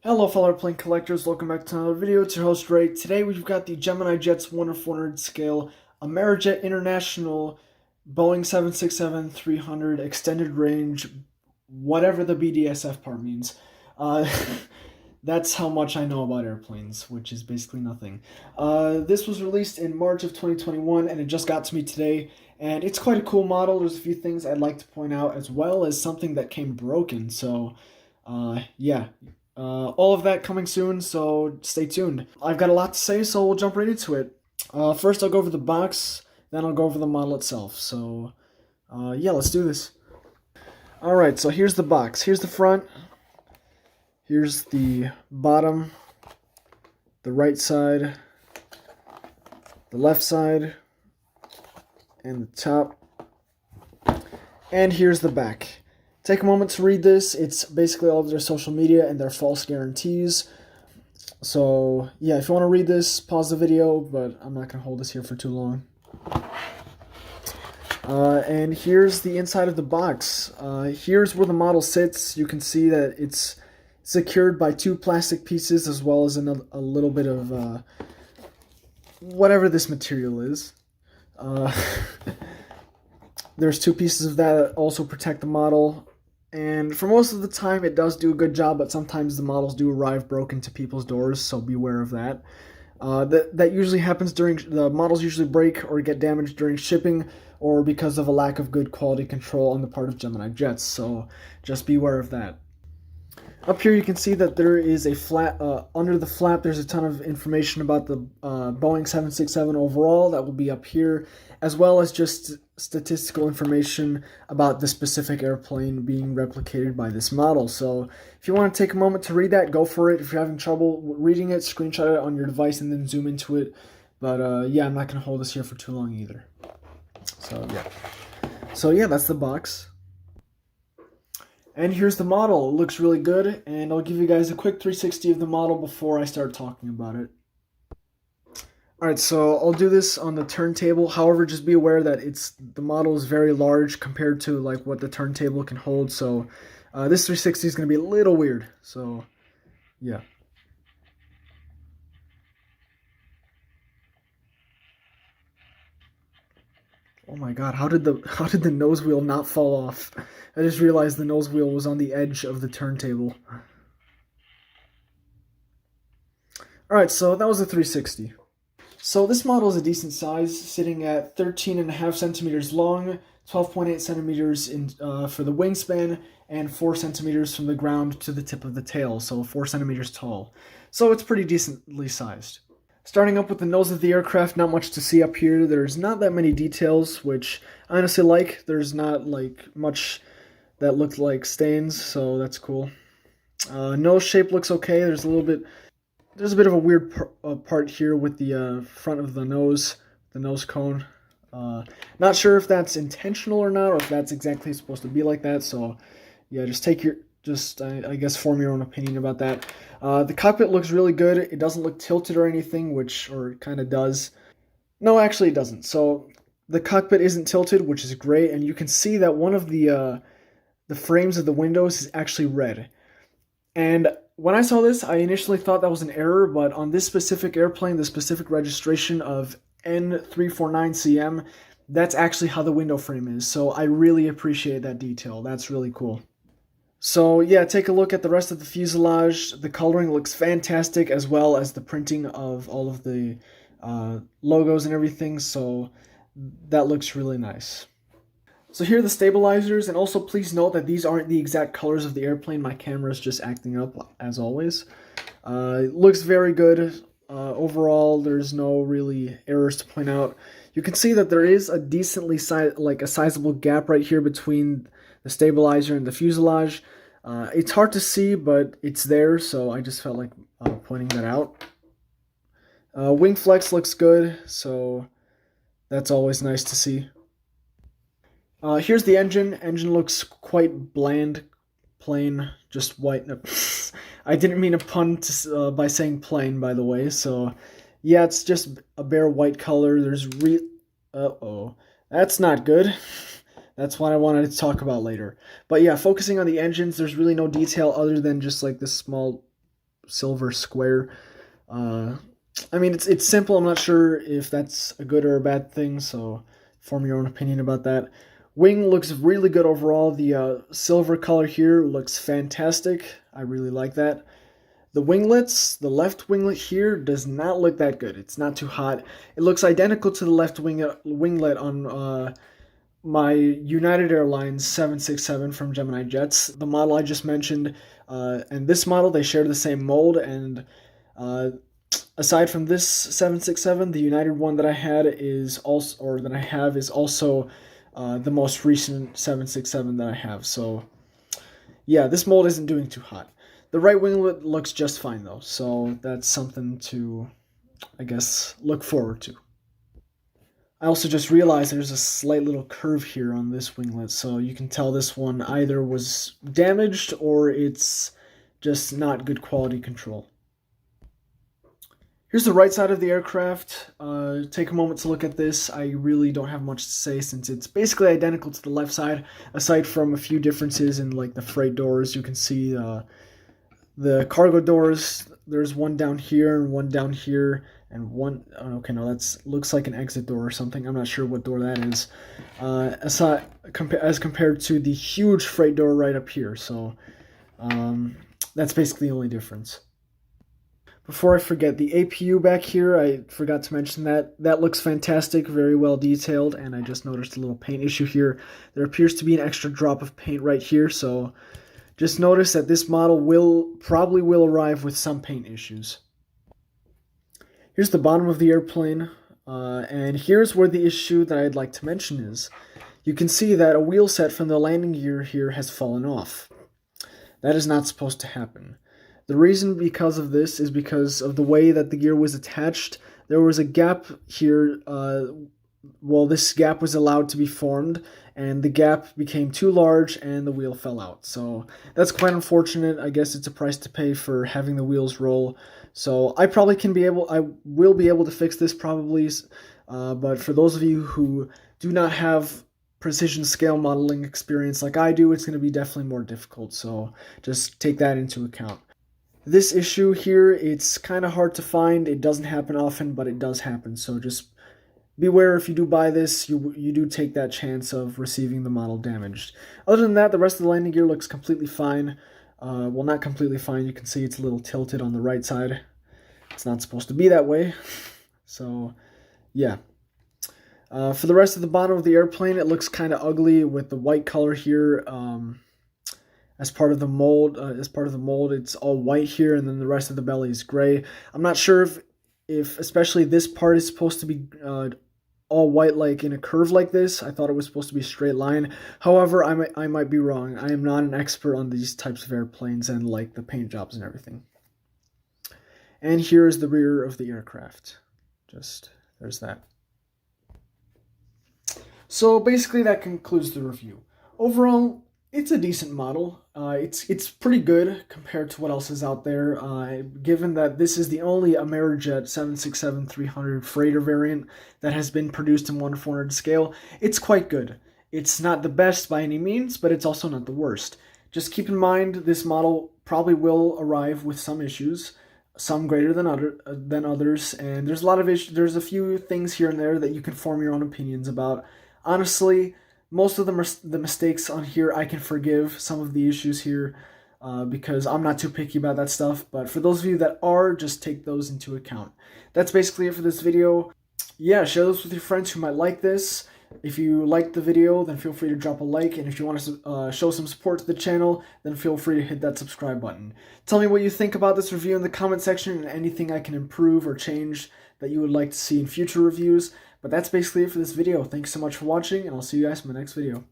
Hello fellow airplane collectors, welcome back to another video. It's your host Ray. Today we've got the Gemini Jet's 1/400 scale Amerijet International Boeing 767-300 extended range, whatever the BDSF part means. Uh, that's how much I know about airplanes, which is basically nothing. This was released in March of 2021 and it just got to me today. And it's quite a cool model. There's a few things I'd like to point out as well as something that came broken. So, yeah. All of that coming soon, so stay tuned. I've got a lot to say, so we'll jump right into it. First, I'll go over the box, then I'll go over the model itself. So, yeah, let's do this. Alright, so here's the box. Here's the front. Here's the bottom, the right side, the left side, and the top. And here's the back. Take a moment to read this. It's basically all of their social media and their false guarantees. So, yeah, if you want to read this, pause the video, but I'm not going to hold this here for too long. And here's the inside of the box. Here's where the model sits. You can see that it's secured by two plastic pieces as well as a little bit of whatever this material is. There's two pieces of that also protect the model. And for most of the time, it does do a good job, but sometimes the models do arrive broken to people's doors, so beware of that. That usually happens the models usually break or get damaged during shipping or because of a lack of good quality control on the part of Gemini Jets, so just beware of that. Up here you can see that there is a flap, under the flap there's a ton of information about the Boeing 767 overall that will be up here, as well as just statistical information about the specific airplane being replicated by this model. So if you want to take a moment to read that, go for it. If you're having trouble reading it, screenshot it on your device and then zoom into it. But yeah, I'm not going to hold this here for too long either. So yeah, that's the box. And here's the model. It looks really good, and I'll give you guys a quick 360 of the model before I start talking about it. Alright, so I'll do this on the turntable. However, just be aware that the model is very large compared to like what the turntable can hold. So this 360 is going to be a little weird. So yeah. Oh my god, how did the nose wheel not fall off? I just realized the nose wheel was on the edge of the turntable. Alright, so that was a 360. So this model is a decent size, sitting at 13.5 centimeters long, 12.8 centimeters for the wingspan, and 4 centimeters from the ground to the tip of the tail, so 4 centimeters tall. So it's pretty decently sized. Starting up with the nose of the aircraft, not much to see up here. There's not that many details, which I honestly like. There's not like much that looked like stains, so that's cool. Nose shape looks okay. There's a bit of a weird part here with the front of the nose cone. Not sure if that's intentional or not, or if that's exactly supposed to be like that. So yeah, I guess form your own opinion about that. The cockpit looks really good. It doesn't look tilted or anything, or it kind of does. No, actually it doesn't. So the cockpit isn't tilted, which is great, and you can see that one of the frames of the windows is actually red. And when I saw this, I initially thought that was an error, but on this specific airplane, the specific registration of N349CM, that's actually how the window frame is. So I really appreciate that detail. That's really cool. So yeah, take a look at the rest of the fuselage. The coloring looks fantastic, as well as the printing of all of the logos and everything. So that looks really nice. So here are the stabilizers, and also please note that these aren't the exact colors of the airplane. My camera is just acting up, as always. It looks very good. Overall, there's no really errors to point out. You can see that there is a decently sizable gap right here between the stabilizer and the fuselage. It's hard to see, but it's there, so I just felt like pointing that out. Wing flex looks good, so that's always nice to see. Here's the engine. Engine looks quite bland, plain, just white. I didn't mean a pun by saying plain, by the way. So, yeah, it's just a bare white color. Uh-oh. That's not good. That's what I wanted to talk about later. But yeah, focusing on the engines, there's really no detail other than just like this small silver square. I mean, it's simple. I'm not sure if that's a good or a bad thing, so form your own opinion about that. Wing looks really good overall. The silver color here looks fantastic. I really like that. The winglets, the left winglet here does not look that good. It's not too hot. It looks identical to the left winglet on my United Airlines 767 from Gemini jets, the model I just mentioned. And this model, they share the same mold, and aside from this 767, the United one that I had is also, or that I have, is also the most recent 767 that I have. So yeah, this mold isn't doing too hot. The right winglet looks just fine though, so that's something to, I guess, look forward to. I also just realized there's a slight little curve here on this winglet, so you can tell this one either was damaged or it's just not good quality control. Here's the right side of the aircraft. Take a moment to look at this. I really don't have much to say since it's basically identical to the left side, aside from a few differences in like the freight doors. You can see the cargo doors. There's one down here and one down here, and one. Oh, okay, no, that's looks like an exit door or something. I'm not sure what door that is. As compared to the huge freight door right up here. So that's basically the only difference. Before I forget, the APU back here, I forgot to mention that. That looks fantastic, very well detailed, and I just noticed a little paint issue here. There appears to be an extra drop of paint right here, so just notice that this model probably will arrive with some paint issues. Here's the bottom of the airplane, and here's where the issue that I'd like to mention is. You can see that a wheel set from the landing gear here has fallen off. That is not supposed to happen. The reason because of this is because of the way that the gear was attached. There was a gap here. Well, this gap was allowed to be formed, and the gap became too large and the wheel fell out. So that's quite unfortunate. I guess it's a price to pay for having the wheels roll. So I will be able to fix this probably. But for those of you who do not have precision scale modeling experience like I do, it's going to be definitely more difficult. So just take that into account. This issue here, it's kind of hard to find. It doesn't happen often, but it does happen. So just beware if you do buy this, you do take that chance of receiving the model damaged. Other than that, the rest of the landing gear looks completely fine. Well, not completely fine. You can see it's a little tilted on the right side. It's not supposed to be that way. So, yeah. For the rest of the bottom of the airplane, it looks kind of ugly with the white color here. As part of the mold, it's all white here, and then the rest of the belly is gray. I'm not sure if especially this part is supposed to be all white, like in a curve like this. I thought it was supposed to be a straight line. However, I might be wrong. I am not an expert on these types of airplanes and like the paint jobs and everything. And here is the rear of the aircraft. There's that. So basically, that concludes the review. Overall, it's a decent model. It's pretty good compared to what else is out there, given that this is the only Amerijet 767-300 freighter variant that has been produced in 1/400 scale. It's quite good. It's not the best by any means, but it's also not the worst. Just keep in mind this model probably will arrive with some issues, some greater than others, and there's a lot of issues. There's a few things here and there that you can form your own opinions about. Honestly, most of the mistakes on here I can forgive. Some of the issues here because I'm not too picky about that stuff. But for those of you that are, just take those into account. That's basically it for this video. Yeah, share this with your friends who might like this. If you liked the video, then feel free to drop a like. And if you want to show some support to the channel, then feel free to hit that subscribe button. Tell me what you think about this review in the comment section and anything I can improve or change that you would like to see in future reviews. But that's basically it for this video. Thanks so much for watching, and I'll see you guys in my next video.